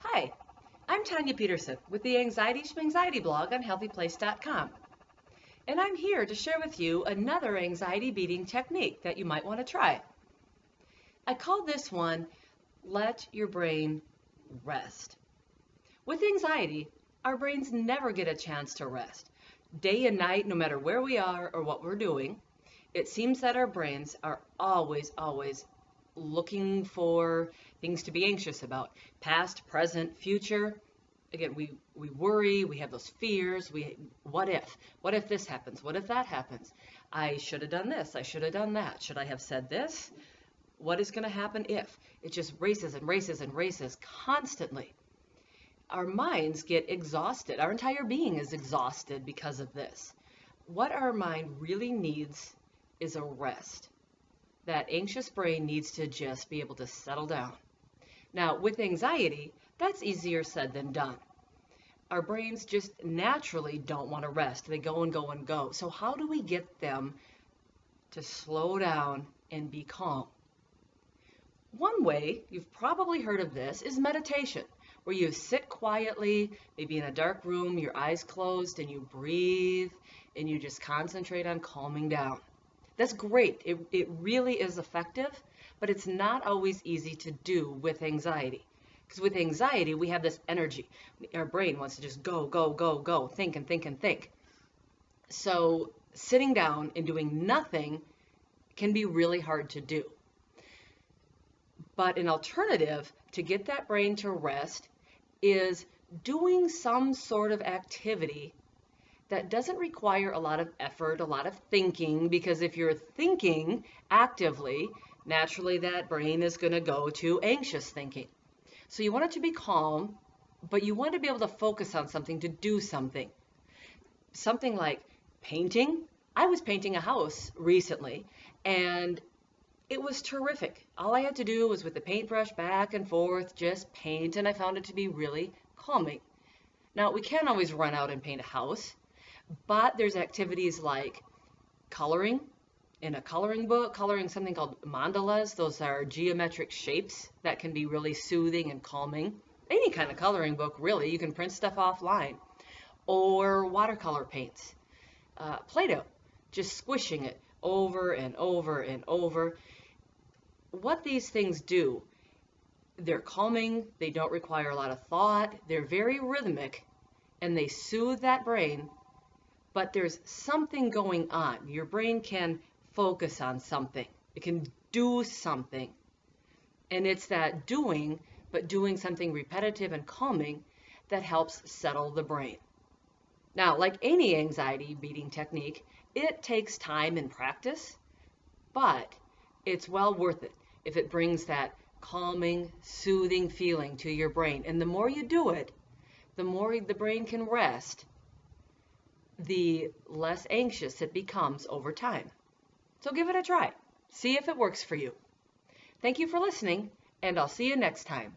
Hi, I'm Tanya Peterson with the Anxiety Schmanxiety blog on HealthyPlace.com. And I'm here to share with you another anxiety beating technique that you might want to try. I call this one, let your brain rest. With anxiety, our brains never get a chance to rest. Day and night, no matter where we are or what we're doing, it seems that our brains are always looking for things to be anxious about. Past, present, future. Again, we worry, we have those fears, what if? What if this happens? What if that happens? I should have done this, I should have done that. Should I have said this? What is going to happen if? It just races and races and races constantly. Our minds get exhausted. Our entire being is exhausted because of this. What our mind really needs is a rest. That anxious brain needs to just be able to settle down. Now, with anxiety, that's easier said than done. Our brains just naturally don't want to rest. They go and go and go. So how do we get them to slow down and be calm? One way, you've probably heard of this, is meditation, where you sit quietly, maybe in a dark room, your eyes closed, and you breathe, and you just concentrate on calming down. That's great. It really is effective, but it's not always easy to do with anxiety. Because with anxiety, we have this energy. Our brain wants to just go, go, go, go, think and think and think. So sitting down and doing nothing can be really hard to do. But an alternative to get that brain to rest is doing some sort of activity that doesn't require a lot of effort, a lot of thinking, because if you're thinking actively, naturally that brain is going to go to anxious thinking. So you want it to be calm, but you want to be able to focus on something, to do something. Something like painting. I was painting a house recently, and it was terrific. All I had to do was with the paintbrush back and forth, just paint, and I found it to be really calming. Now, we can't always run out and paint a house, but there's activities like coloring in a coloring book, coloring something called mandalas. Those are geometric shapes that can be really soothing and calming. Any kind of coloring book, really. You can print stuff offline. Or watercolor paints. Play-Doh, just squishing it over and over and over. What these things do, they're calming, they don't require a lot of thought, they're very rhythmic, and they soothe that brain. But there's something going on. Your brain can focus on something. It can do something. And it's that doing, but doing something repetitive and calming, that helps settle the brain. Now, like any anxiety beating technique, it takes time and practice, but it's well worth it if it brings that calming, soothing feeling to your brain. And the more you do it, the more the brain can rest, the less anxious it becomes over time. So give it a try. See if it works for you. Thank you for listening, and I'll see you next time.